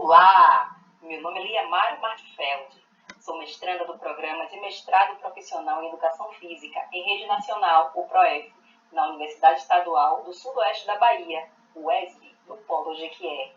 Olá, meu nome é Liamara Martfeld, sou mestranda do Programa de Mestrado Profissional em Educação Física em Rede Nacional, o PROEF, na Universidade Estadual do Sudoeste da Bahia, UESB, no Polo Jequié.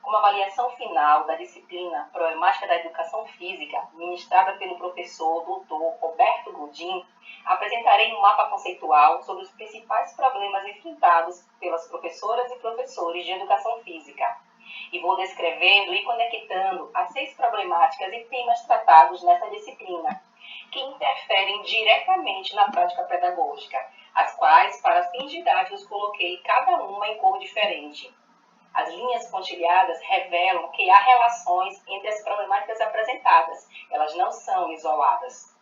Como avaliação final da disciplina Problemática da Educação Física, ministrada pelo professor Dr. Roberto Godin, apresentarei um mapa conceitual sobre os principais problemas enfrentados pelas professoras e professores de Educação Física. E vou descrevendo e conectando as 6 problemáticas e temas tratados nessa disciplina, que interferem diretamente na prática pedagógica, as quais, para fins didáticos, coloquei cada uma em cor diferente. As linhas pontilhadas revelam que há relações entre as problemáticas apresentadas, elas não são isoladas.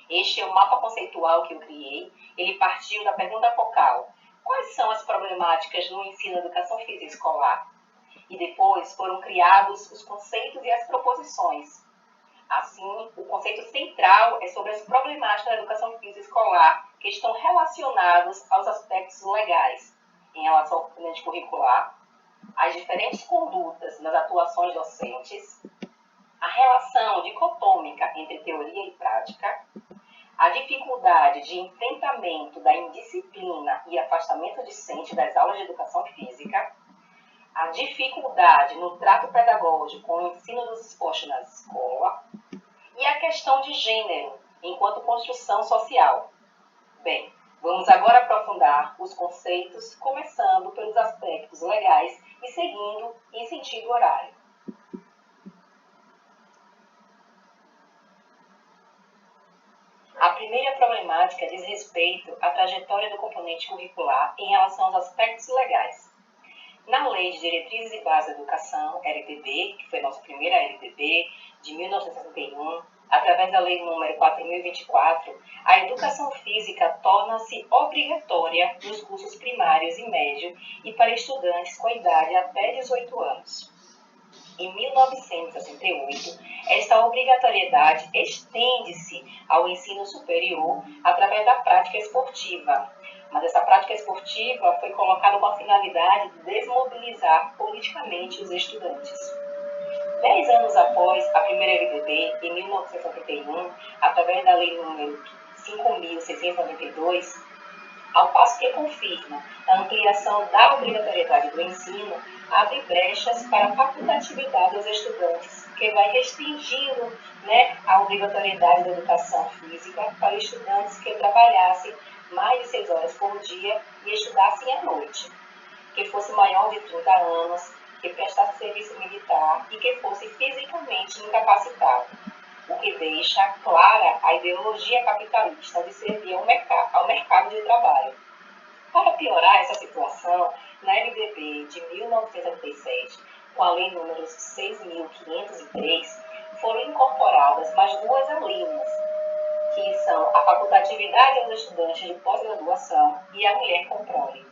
Este é o mapa conceitual que eu criei, ele partiu da pergunta focal: quais são as problemáticas no ensino da educação física escolar? E depois foram criados os conceitos e as proposições. Assim, o conceito central é sobre as problemáticas da educação física escolar que estão relacionados aos aspectos legais, em relação ao componente curricular, as diferentes condutas nas atuações docentes, a relação dicotômica entre teoria e prática, a dificuldade de enfrentamento da indisciplina e afastamento discente das aulas de educação física, a dificuldade no trato pedagógico com o ensino dos esportes na escola e a questão de gênero enquanto construção social. Bem, vamos agora aprofundar os conceitos, começando pelos aspectos legais e seguindo em sentido horário. A primeira problemática diz respeito à trajetória do componente curricular em relação aos aspectos legais. Na Lei de Diretrizes e Bases da Educação, LDB, que foi a nossa primeira LDB, de 1961, através da Lei nº 4.024, a educação física torna-se obrigatória nos cursos primários e médio e para estudantes com idade até 18 anos. Em 1968, esta obrigatoriedade estende-se ao ensino superior através da prática esportiva, mas essa prática esportiva foi colocada com a finalidade de desmobilizar politicamente os estudantes. 10 anos após a primeira LDB, em 1971, através da Lei nº 5.692, ao passo que confirma a ampliação da obrigatoriedade do ensino, abre brechas para a facultatividade dos estudantes, que vai restringindo a obrigatoriedade da educação física para estudantes que trabalhassem mais de 6 horas por dia e estudassem à noite, que fosse maior de 30 anos, que prestasse serviço militar e que fosse fisicamente incapacitado, o que deixa clara a ideologia capitalista de servir ao mercado de trabalho. Para piorar essa situação, na LDB de 1976, com a Lei nº 6.503, foram incorporadas mais 2 alíneas, que são a facultatividade aos estudantes de pós-graduação e a mulher com prole,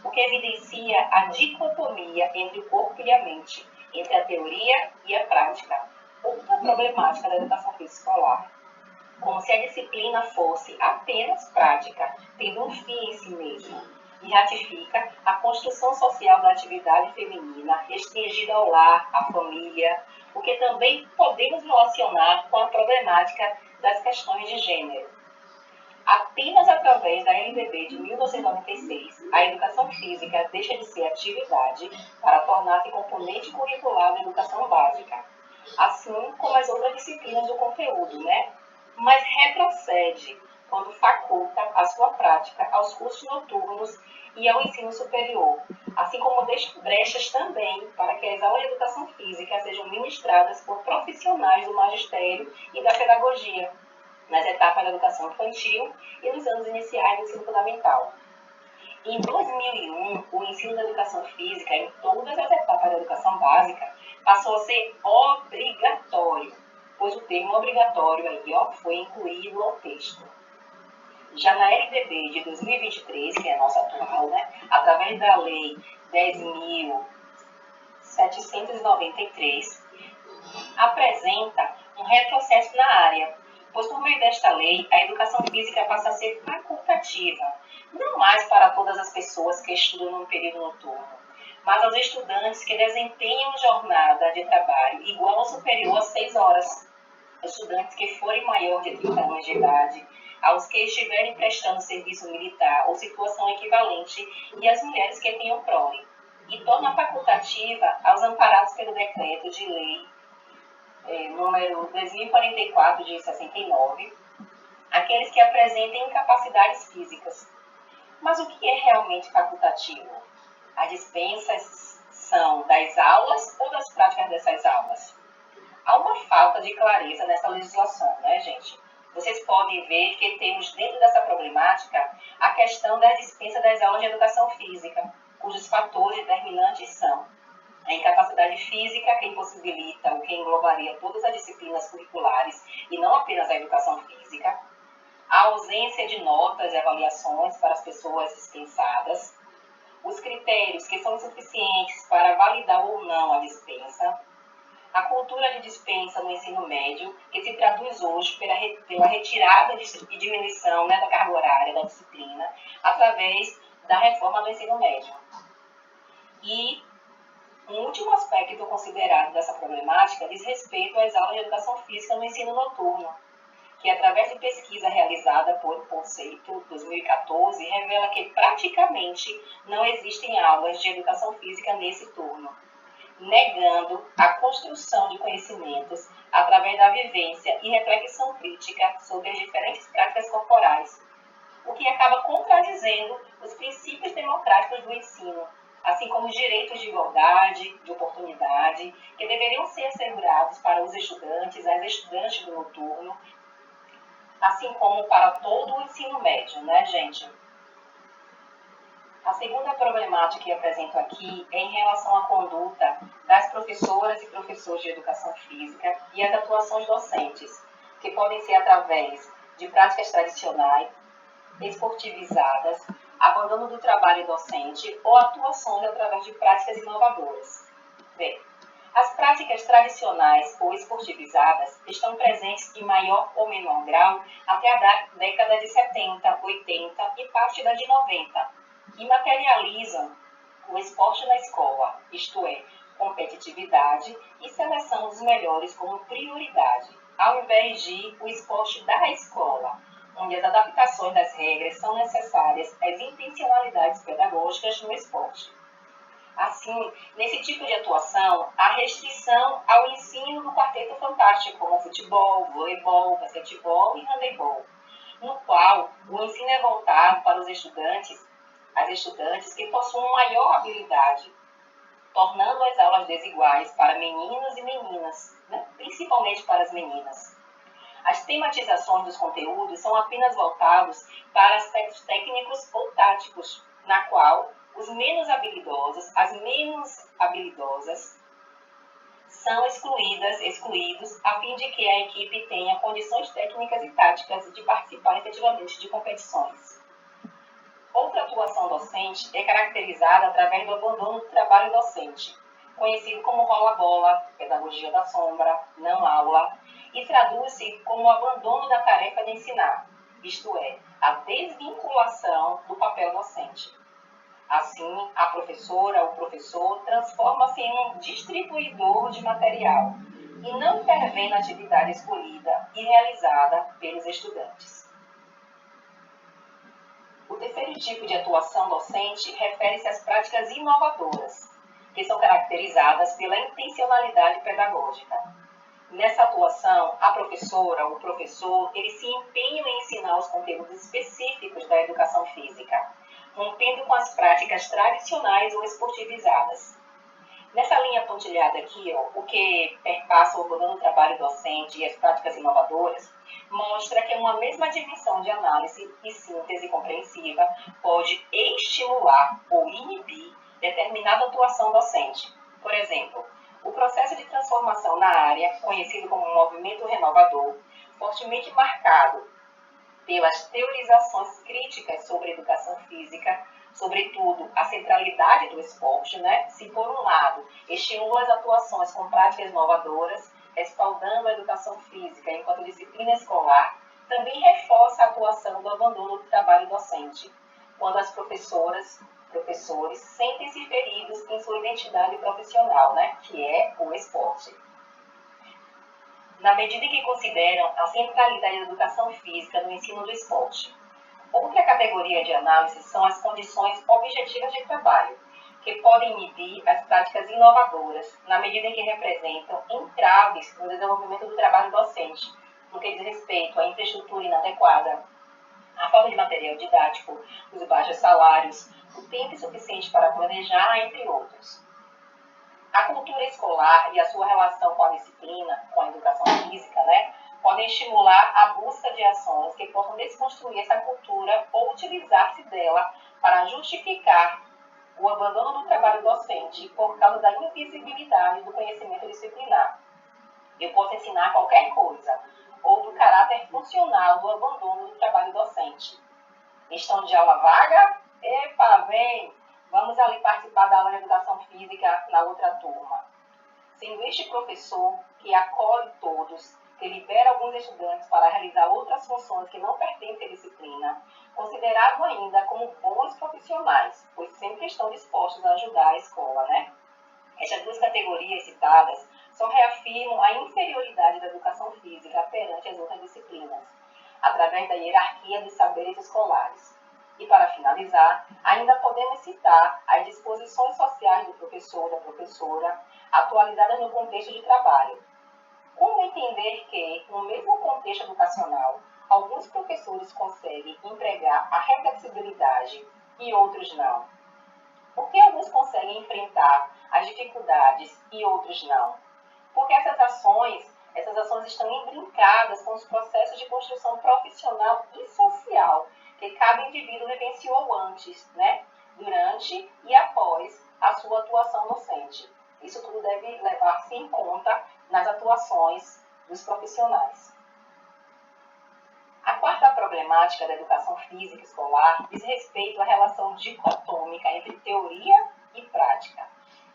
o que evidencia a dicotomia entre o corpo e a mente, entre a teoria e a prática. Outra problemática da educação física escolar, como se a disciplina fosse apenas prática, tendo um fim em si mesmo, e ratifica a construção social da atividade feminina restringida ao lar, à família, o que também podemos relacionar com a problemática das questões de gênero. Apenas através da LDB de 1996, a educação física deixa de ser atividade para tornar-se componente curricular da educação básica, assim como as outras disciplinas do conteúdo, mas retrocede quando faculta a sua prática aos cursos noturnos e ao ensino superior, assim como deixa brechas também para que as aulas de educação física sejam ministradas por profissionais do magistério e da pedagogia, nas etapas da educação infantil e nos anos iniciais do ensino fundamental. Em 2001, o ensino da educação física em todas as etapas da educação básica passou a ser obrigatório, pois o termo obrigatório aí, foi incluído ao texto. Já na LDB de 2023, que é a nossa atual, através da Lei 10.793, apresenta um retrocesso na área, pois por meio desta lei, a educação física passa a ser facultativa, não mais para todas as pessoas que estudam no período noturno, mas aos estudantes que desempenham jornada de trabalho igual ou superior a 6 horas, estudantes que forem maior de 30 anos de idade, aos que estiverem prestando serviço militar ou situação equivalente e as mulheres que tenham prole, e torna facultativa aos amparados pelo decreto de lei número 2044 de 69, aqueles que apresentem incapacidades físicas. Mas o que é realmente facultativo? As dispensas são das aulas ou das práticas dessas aulas? Há uma falta de clareza nessa legislação, né, gente? Vocês podem ver que temos dentro dessa problemática a questão da dispensa das aulas de educação física, cujos fatores determinantes são a incapacidade física, que impossibilita ou que englobaria todas as disciplinas curriculares e não apenas a educação física, a ausência de notas e avaliações para as pessoas dispensadas, os critérios que são insuficientes para validar ou não a dispensa, a cultura de dispensa no ensino médio, que se traduz hoje pela retirada e diminuição, né, da carga horária da disciplina, através da reforma do ensino médio. E um último aspecto considerado dessa problemática diz respeito às aulas de educação física no ensino noturno, que através de pesquisa realizada por Conceito 2014, revela que praticamente não existem aulas de educação física nesse turno, negando a construção de conhecimentos através da vivência e reflexão crítica sobre as diferentes práticas corporais, o que acaba contradizendo os princípios democráticos do ensino, assim como os direitos de igualdade, de oportunidade, que deveriam ser assegurados para os estudantes, as estudantes do noturno, assim como para todo o ensino médio, né, gente? A segunda problemática que apresento aqui é em relação à conduta das professoras e professores de educação física e as atuações docentes, que podem ser através de práticas tradicionais, esportivizadas, abandono do trabalho docente ou atuações através de práticas inovadoras. Bem, as práticas tradicionais ou esportivizadas estão presentes em maior ou menor grau até a década de 70, 80 e parte da de 90, e materializam o esporte na escola, isto é, competitividade e seleção dos melhores como prioridade, ao invés de o esporte da escola, onde as adaptações das regras são necessárias às intencionalidades pedagógicas no esporte. Assim, nesse tipo de atuação, há restrição ao ensino do quarteto fantástico, como futebol, voleibol, basquetebol e handebol, no qual o ensino é voltado para os estudantes, as estudantes que possuem maior habilidade, tornando as aulas desiguais para meninos e meninas, né? Principalmente para as meninas. As tematizações dos conteúdos são apenas voltados para aspectos técnicos ou táticos, na qual os menos habilidosos, as menos habilidosas, são excluídos a fim de que a equipe tenha condições técnicas e táticas de participar efetivamente de competições. Outra atuação docente é caracterizada através do abandono do trabalho docente, conhecido como rola-bola, pedagogia da sombra, não aula, e traduz-se como o abandono da tarefa de ensinar, isto é, a desvinculação do papel docente. Assim, a professora ou professor transforma-se em um distribuidor de material e não intervém na atividade escolhida e realizada pelos estudantes. O terceiro tipo de atuação docente refere-se às práticas inovadoras, que são caracterizadas pela intencionalidade pedagógica. Nessa atuação, a professora ou o professor, eles se empenham em ensinar os conteúdos específicos da educação física, rompendo com as práticas tradicionais ou esportivizadas. Nessa linha pontilhada aqui, o que perpassa o abandono do trabalho docente e as práticas inovadoras, mostra que uma mesma dimensão de análise e síntese compreensiva pode estimular ou inibir determinada atuação docente. Por exemplo, o processo de transformação na área, conhecido como movimento renovador, fortemente marcado pelas teorizações críticas sobre educação física, sobretudo a centralidade do esporte, né? Se por um lado estimula as atuações com práticas inovadoras, respaldando a educação física enquanto disciplina escolar, também reforça a atuação do abandono do trabalho docente, quando as professoras professores sentem-se feridos em sua identidade profissional, né? Que é o esporte. Na medida em que consideram a centralidade da educação física no ensino do esporte. Outra categoria de análise são as condições objetivas de trabalho, que podem inibir as práticas inovadoras, na medida em que representam entraves no desenvolvimento do trabalho docente, no que diz respeito à infraestrutura inadequada, a falta de material didático, os baixos salários, o tempo insuficiente para planejar, entre outros. A cultura escolar e a sua relação com a disciplina, com a educação física, podem estimular a busca de ações que possam desconstruir essa cultura ou utilizar-se dela para justificar o abandono do trabalho docente por causa da invisibilidade do conhecimento disciplinar. Eu posso ensinar qualquer coisa, ou do caráter funcional do abandono do trabalho docente. Questão de aula vaga? Epa, vem! Vamos ali participar da aula de educação física na outra turma. Sendo este professor que acolhe todos, que libera alguns estudantes para realizar outras funções que não pertencem à disciplina, considerado ainda como bons profissionais, pois sempre estão dispostos a ajudar a escola, Estas duas categorias citadas só reafirmam a inferioridade da educação física perante as outras disciplinas, através da hierarquia dos saberes escolares. E para finalizar, ainda podemos citar as disposições sociais do professor ou da professora, atualizadas no contexto de trabalho. Como entender que, no mesmo contexto educacional, alguns professores conseguem empregar a reflexibilidade e outros não? Por que alguns conseguem enfrentar as dificuldades e outros não? Porque essas ações estão imbricadas com os processos de construção profissional e social que cada indivíduo vivenciou antes, durante e após a sua atuação docente. Isso tudo deve levar-se em conta nas atuações dos profissionais. A quarta problemática da educação física escolar diz respeito à relação dicotômica entre teoria e prática,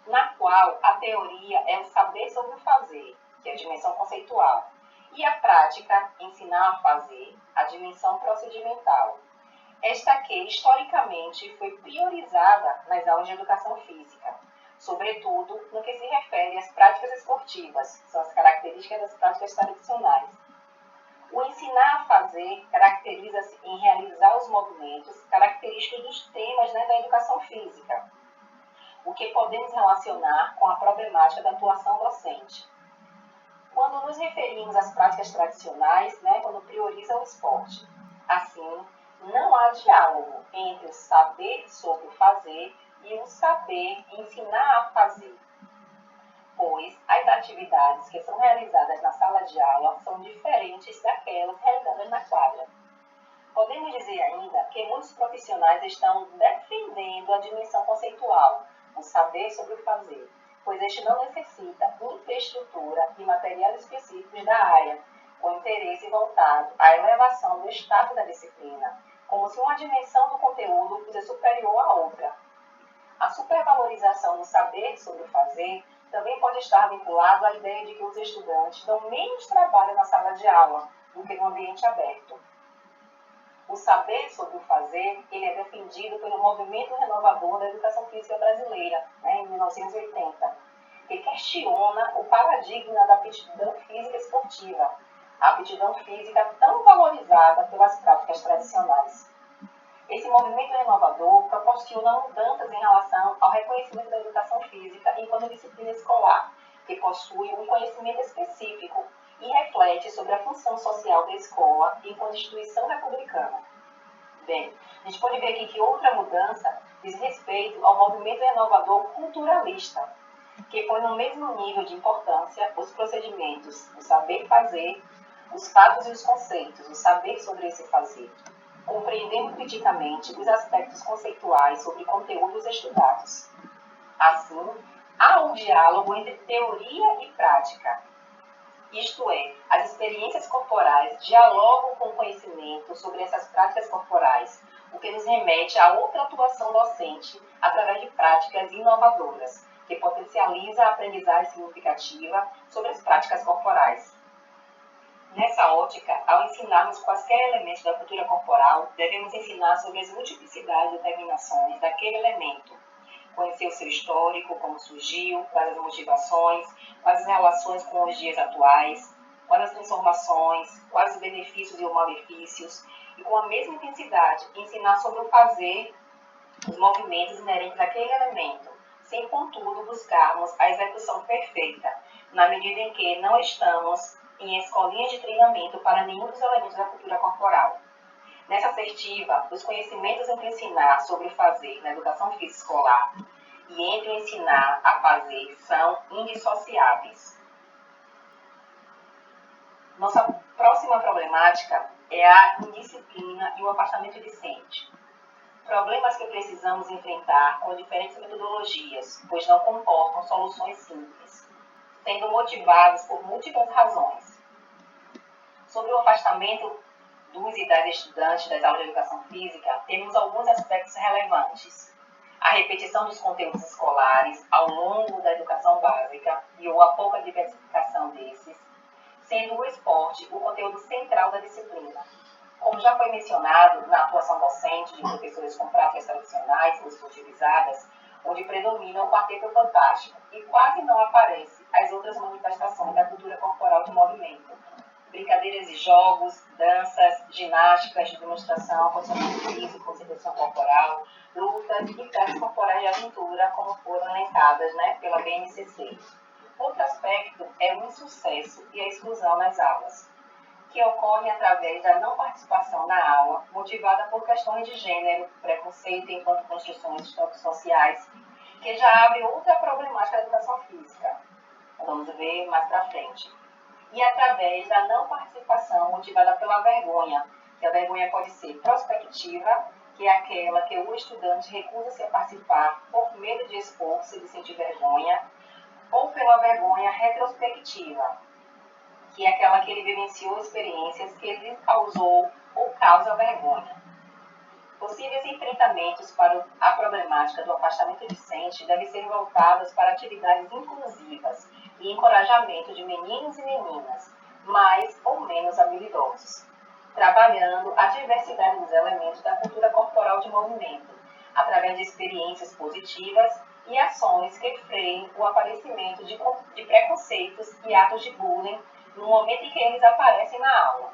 na qual a teoria é o saber sobre o fazer, que é a dimensão conceitual, e a prática, ensinar a fazer, a dimensão procedimental. Esta que, historicamente, foi priorizada nas aulas de educação física, sobretudo no que se refere às práticas esportivas, que são as características das práticas tradicionais. O ensinar a fazer caracteriza-se em realizar os movimentos característicos dos temas da educação física, o que podemos relacionar com a problemática da atuação docente. Quando nos referimos às práticas tradicionais, quando prioriza o esporte. Assim, não há diálogo entre o saber sobre o fazer e o saber ensinar a fazer, pois as atividades que são realizadas na sala de aula são diferentes daquelas realizadas na quadra. Podemos dizer ainda que muitos profissionais estão defendendo a dimensão conceitual, o saber sobre o fazer, pois este não necessita infraestrutura e materiais específicos da área, com interesse voltado à elevação do status da disciplina, como se uma dimensão do conteúdo fosse superior à outra. A supervalorização do saber sobre o fazer também pode estar vinculado à ideia de que os estudantes dão menos trabalho na sala de aula do que no ambiente aberto. O saber sobre o fazer ele é defendido pelo movimento renovador da educação física brasileira, em 1980, que questiona o paradigma da aptidão física esportiva, a aptidão física tão valorizada pelas práticas tradicionais. Esse movimento renovador proporciona mudanças em relação ao reconhecimento da educação física enquanto disciplina escolar, que possui um conhecimento específico e reflete sobre a função social da escola enquanto instituição republicana. Bem, a gente pode ver aqui que outra mudança diz respeito ao movimento renovador culturalista, que põe no mesmo nível de importância os procedimentos, o saber fazer, os fatos e os conceitos, o saber sobre esse fazer, compreendendo criticamente os aspectos conceituais sobre conteúdos estudados. Assim, há um diálogo entre teoria e prática, isto é, as experiências corporais dialogam com o conhecimento sobre essas práticas corporais, o que nos remete a outra atuação docente através de práticas inovadoras, que potencializa a aprendizagem significativa sobre as práticas corporais. Nessa ótica, ao ensinarmos quaisquer elementos da cultura corporal, devemos ensinar sobre as multiplicidades e determinações daquele elemento, conhecer o seu histórico, como surgiu, quais as motivações, quais as relações com os dias atuais, quais as transformações, quais os benefícios e os malefícios, e com a mesma intensidade ensinar sobre o fazer, os movimentos inerentes àquele elemento, sem contudo buscarmos a execução perfeita, na medida em que não estamos em escolinhas de treinamento para nenhum dos elementos da cultura corporal. Nessa assertiva, os conhecimentos entre ensinar sobre o fazer na educação física escolar e entre o ensinar a fazer são indissociáveis. Nossa próxima problemática é a indisciplina e o afastamento discente. Problemas que precisamos enfrentar com diferentes metodologias, pois não comportam soluções simples, sendo motivados por múltiplas razões. Sobre o afastamento dos e das estudantes das aulas de educação física, temos alguns aspectos relevantes. A repetição dos conteúdos escolares ao longo da educação básica e ou a pouca diversificação desses, sendo o esporte o conteúdo central da disciplina. Como já foi mencionado, na atuação docente de professores com práticas tradicionais ou esportivizadas, onde predomina o quarteto fantástico e quase não aparece as outras manifestações da cultura corporal de movimento. Brincadeiras e jogos, danças, ginásticas de demonstração, condicionamento físico, concentração corporal, lutas e práticas corporais de aventura, como foram elencadas pela BNCC. Outro aspecto é o insucesso e a exclusão nas aulas, que ocorre através da não participação na aula, motivada por questões de gênero, preconceito enquanto construções sociais, que já abre outra problemática da educação física. Vamos ver mais para frente. E através da não participação motivada pela vergonha, que a vergonha pode ser prospectiva, que é aquela que o estudante recusa-se a participar por medo de expor-se e de sentir vergonha, ou pela vergonha retrospectiva, que é aquela que ele vivenciou experiências que lhe causou ou causa vergonha. Possíveis enfrentamentos para a problemática do afastamento discente devem ser voltados para atividades inclusivas e encorajamento de meninos e meninas, mais ou menos habilidosos, trabalhando a diversidade dos elementos da cultura corporal de movimento, através de experiências positivas e ações que freiem o aparecimento de preconceitos e atos de bullying no momento em que eles aparecem na aula.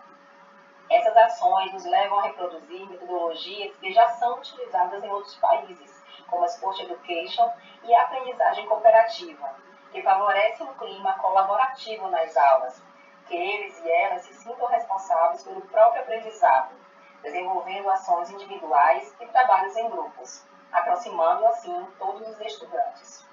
Essas ações nos levam a reproduzir metodologias que já são utilizadas em outros países, como a Sport Education e a aprendizagem cooperativa, que favorece um clima colaborativo nas aulas, que eles e elas se sintam responsáveis pelo próprio aprendizado, desenvolvendo ações individuais e trabalhos em grupos, aproximando assim todos os estudantes.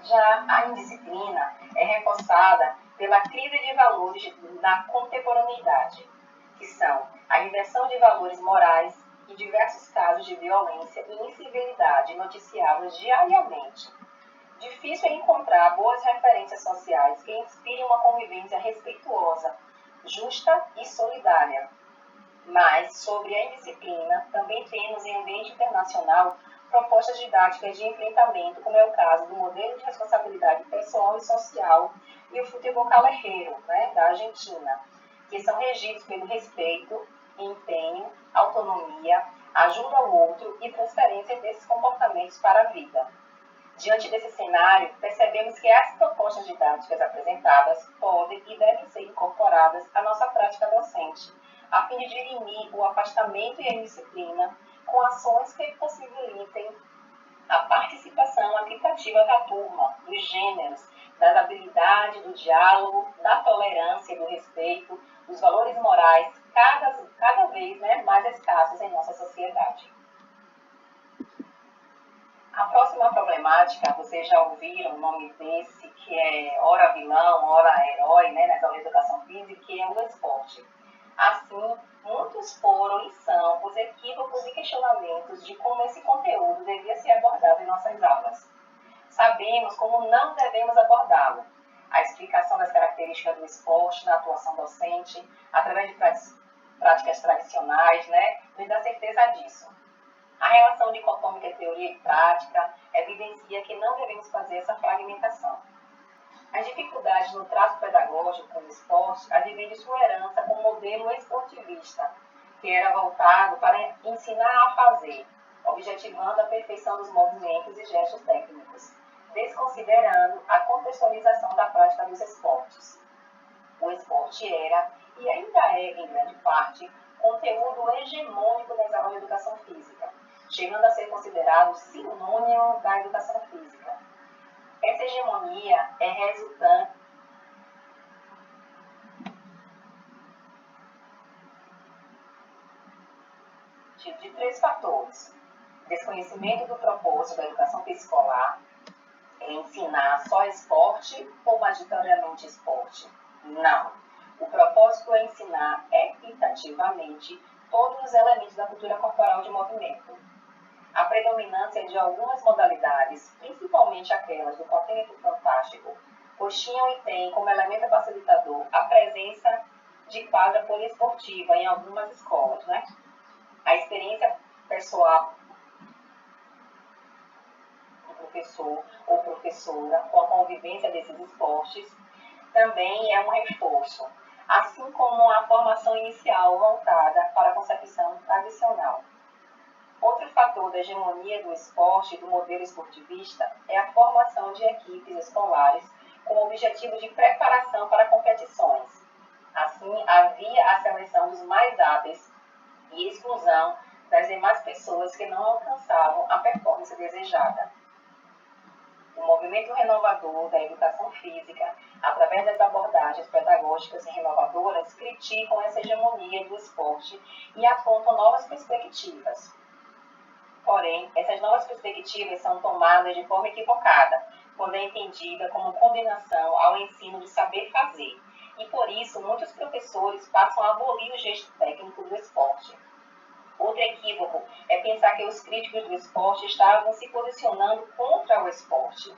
Já a indisciplina é reforçada pela crise de valores na contemporaneidade, que são a inversão de valores morais e diversos casos de violência e incivilidade noticiados diariamente. Difícil é encontrar boas referências sociais que inspirem uma convivência respeituosa, justa e solidária. Mas, sobre a indisciplina, também temos em ambiente internacional propostas didáticas de enfrentamento, como é o caso do modelo de responsabilidade pessoal e social e o futebol callejeiro, da Argentina, que são regidos pelo respeito, empenho, autonomia, ajuda ao outro e transferência desses comportamentos para a vida. Diante desse cenário, percebemos que as propostas didáticas apresentadas podem e devem ser incorporadas à nossa prática docente, a fim de dirimir o afastamento e a indisciplina com ações que possibilitem a participação aplicativa da turma, dos gêneros, das habilidades, do diálogo, da tolerância, do respeito, dos valores morais, cada vez mais escassos em nossa sociedade. A próxima problemática, vocês já ouviram o nome desse, que é ora vilão, ora herói, nas aulas de educação física, que é o esporte. Assim, muitos foram e são os equívocos e questionamentos de como esse conteúdo devia ser abordado em nossas aulas. Sabemos como não devemos abordá-lo. A explicação das características do esporte na atuação docente, através de práticas tradicionais, nos dá certeza disso. A relação dicotômica teoria e prática evidencia que não devemos fazer essa fragmentação. As dificuldades no trato pedagógico com o esporte advêm de sua herança com o modelo esportivista, que era voltado para ensinar a fazer, objetivando a perfeição dos movimentos e gestos técnicos, desconsiderando a contextualização da prática dos esportes. O esporte era, e ainda é, em grande parte, conteúdo hegemônico das aulas de educação física, chegando a ser considerado sinônimo da educação física. Essa hegemonia é resultante de 3 fatores: desconhecimento do propósito da educação física escolar, ensinar só esporte ou majoritariamente esporte? Não. O propósito é ensinar equitativamente todos os elementos da cultura corporal de movimento. A predominância de algumas modalidades, principalmente aquelas do potênico fantástico, pois tinham e têm como elemento facilitador a presença de quadra poliesportiva em algumas escolas, né? A experiência pessoal do professor ou professora com a convivência desses esportes também é um reforço, assim como a formação inicial voltada para a concepção tradicional. Outro fator da hegemonia do esporte e do modelo esportivista é a formação de equipes escolares com o objetivo de preparação para competições. Assim, havia a seleção dos mais hábeis e exclusão das demais pessoas que não alcançavam a performance desejada. O movimento renovador da educação física, através das abordagens pedagógicas renovadoras, criticam essa hegemonia do esporte e apontam novas perspectivas. Porém, essas novas perspectivas são tomadas de forma equivocada, quando é entendida como condenação ao ensino do saber fazer. E por isso, muitos professores passam a abolir o gesto técnico do esporte. Outro equívoco é pensar que os críticos do esporte estavam se posicionando contra o esporte.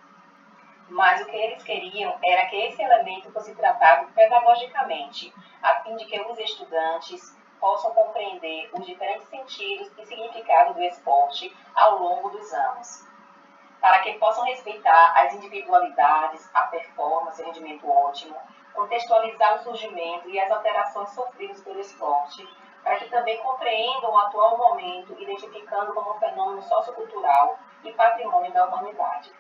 Mas o que eles queriam era que esse elemento fosse tratado pedagogicamente, a fim de que os estudantes possam compreender os diferentes sentidos e significados do esporte ao longo dos anos, para que possam respeitar as individualidades, a performance, o rendimento ótimo, contextualizar o surgimento e as alterações sofridas pelo esporte, para que também compreendam o atual momento, identificando como um fenômeno sociocultural e patrimônio da humanidade.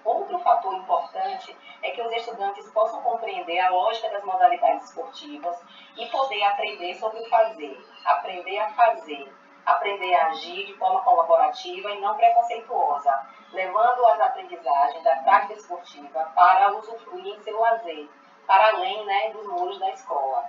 Outro fator importante é que os estudantes possam compreender a lógica das modalidades esportivas e poder aprender sobre o fazer, aprender a fazer, aprender a agir de forma colaborativa e não preconceituosa, levando as aprendizagens da prática esportiva para usufruir em seu lazer, para além dos muros da escola.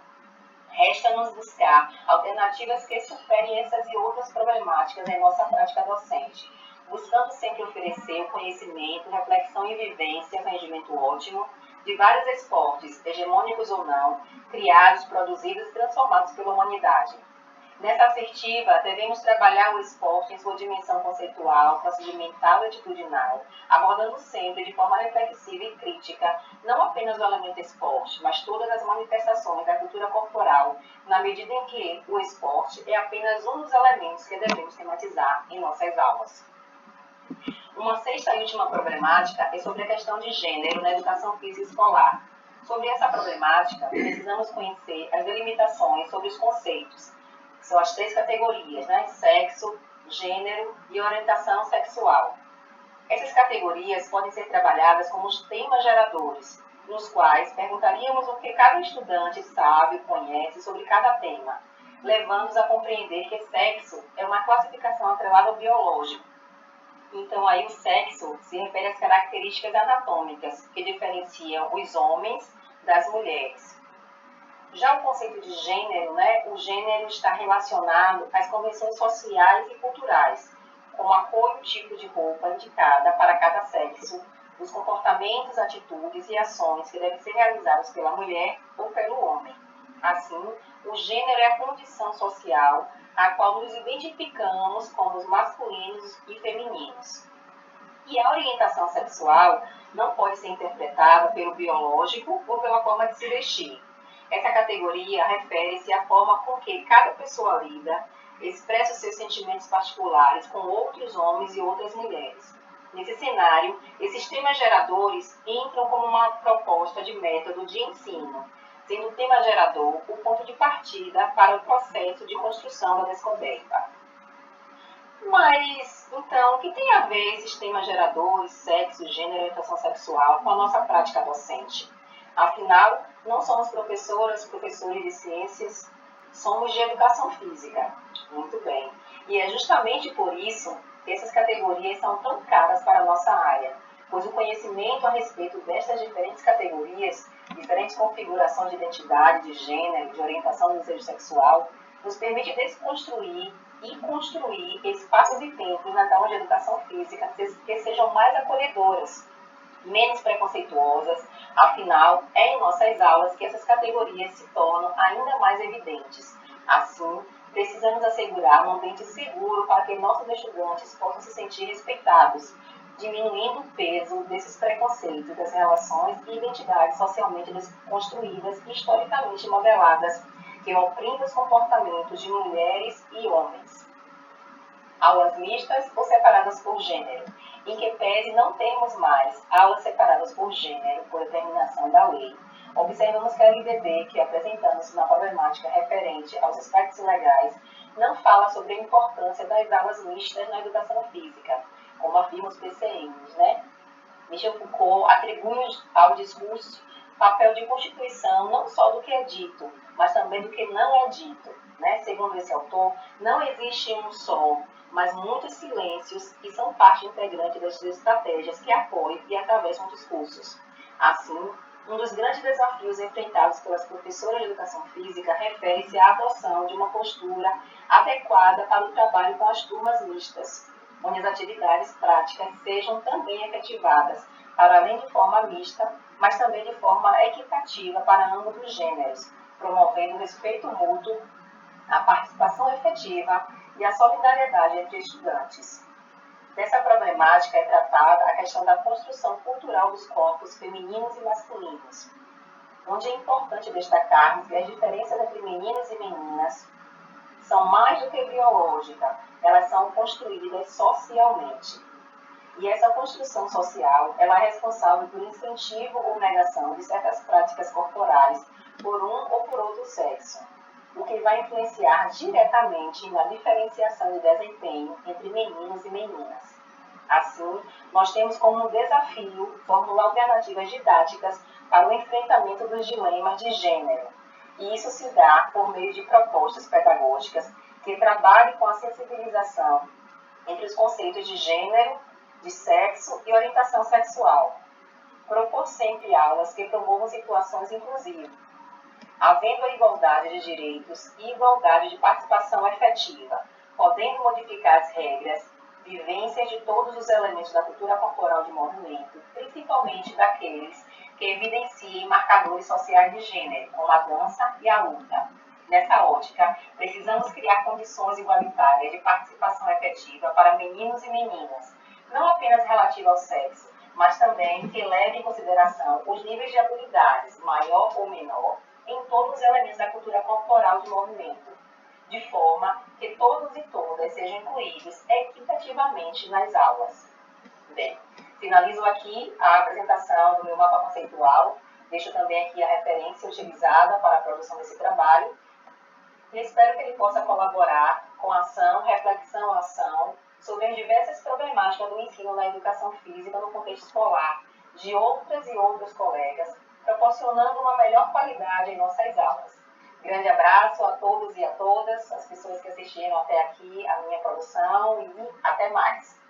Resta-nos buscar alternativas que superem essas e outras problemáticas em nossa prática docente, buscando sempre oferecer o conhecimento, reflexão e vivência com rendimento ótimo de vários esportes, hegemônicos ou não, criados, produzidos e transformados pela humanidade. Nessa assertiva, devemos trabalhar o esporte em sua dimensão conceitual, procedimental e atitudinal, abordando sempre de forma reflexiva e crítica, não apenas o elemento esporte, mas todas as manifestações da cultura corporal, na medida em que o esporte é apenas um dos elementos que devemos tematizar em nossas aulas. Uma sexta e última problemática é sobre a questão de gênero na educação física escolar. Sobre essa problemática, precisamos conhecer as delimitações sobre os conceitos, que são as 3 categorias, sexo, gênero e orientação sexual. Essas categorias podem ser trabalhadas como os temas geradores, nos quais perguntaríamos o que cada estudante sabe e conhece sobre cada tema, levando-os a compreender que sexo é uma classificação atrelada ao biológico. Então, aí o sexo se refere às características anatômicas que diferenciam os homens das mulheres. Já o conceito de gênero, o gênero está relacionado às convenções sociais e culturais, como a cor e o tipo de roupa indicada para cada sexo, os comportamentos, atitudes e ações que devem ser realizados pela mulher ou pelo homem. Assim, o gênero é a condição social a qual nos identificamos como os masculinos e femininos. E a orientação sexual não pode ser interpretada pelo biológico ou pela forma de se vestir. Essa categoria refere-se à forma com que cada pessoa lida, expressa os seus sentimentos particulares com outros homens e outras mulheres. Nesse cenário, esses temas geradores entram como uma proposta de método de ensino, sendo o tema gerador o ponto de partida para o processo de construção da descoberta. Mas, então, o que tem a ver esses temas geradores, sexo, gênero e orientação sexual com a nossa prática docente? Afinal, não somos professoras, professores de ciências, somos de educação física. Muito bem. E é justamente por isso que essas categorias são tão caras para a nossa área, pois o conhecimento a respeito destas diferentes categorias, diferentes configurações de identidade, de gênero, de orientação do desejo sexual, nos permite desconstruir e construir espaços e tempos nas aulas de educação física que sejam mais acolhedoras, menos preconceituosas. Afinal, é em nossas aulas que essas categorias se tornam ainda mais evidentes. Assim, precisamos assegurar um ambiente seguro para que nossos estudantes possam se sentir respeitados, diminuindo o peso desses preconceitos, das relações e identidades socialmente construídas e historicamente modeladas, que oprimem os comportamentos de mulheres e homens. Aulas mistas ou separadas por gênero, em que pese não temos mais aulas separadas por gênero por determinação da lei. Observamos que a LDB, que apresentamos uma problemática referente aos aspectos legais, não fala sobre a importância das aulas mistas na educação física, como afirmam os PCNs, né? Michel Foucault atribui ao discurso papel de constituição não só do que é dito, mas também do que não é dito. Né? Segundo esse autor, não existe um só, mas muitos silêncios que são parte integrante das estratégias que apoiam e atravessam discursos. Assim, um dos grandes desafios enfrentados pelas professoras de educação física refere-se à adoção de uma postura adequada para o trabalho com as turmas mistas, onde as atividades práticas sejam também efetivadas, para além de forma mista, mas também de forma equitativa para ambos os gêneros, promovendo o respeito mútuo, a participação efetiva e a solidariedade entre estudantes. Dessa problemática é tratada a questão da construção cultural dos corpos femininos e masculinos, onde é importante destacarmos que as diferenças entre meninos e meninas são mais do que biológicas, elas são construídas socialmente. E essa construção social ela é responsável por incentivo ou negação de certas práticas corporais por um ou por outro sexo, o que vai influenciar diretamente na diferenciação de desempenho entre meninos e meninas. Assim, nós temos como desafio formular alternativas didáticas para o enfrentamento dos dilemas de gênero. E isso se dá por meio de propostas pedagógicas que trabalhem com a sensibilização entre os conceitos de gênero, de sexo e orientação sexual. Propor sempre aulas que promovam situações inclusivas, havendo a igualdade de direitos e igualdade de participação efetiva, podendo modificar as regras, vivências de todos os elementos da cultura corporal de movimento, principalmente daqueles que evidenciem marcadores sociais de gênero, como a dança e a luta. Nessa ótica, precisamos criar condições igualitárias de participação efetiva para meninos e meninas, não apenas relativa ao sexo, mas também que leve em consideração os níveis de habilidades, maior ou menor, em todos os elementos da cultura corporal de movimento, de forma que todos e todas sejam incluídos equitativamente nas aulas. Bem, finalizo aqui a apresentação do meu mapa conceitual, deixo também aqui a referência utilizada para a produção desse trabalho e espero que ele possa colaborar com ação, reflexão, ação sobre as diversas problemáticas do ensino na educação física no contexto escolar de outras e outros colegas, proporcionando uma melhor qualidade em nossas aulas. Grande abraço a todos e a todas, as pessoas que assistiram até aqui a minha produção e até mais.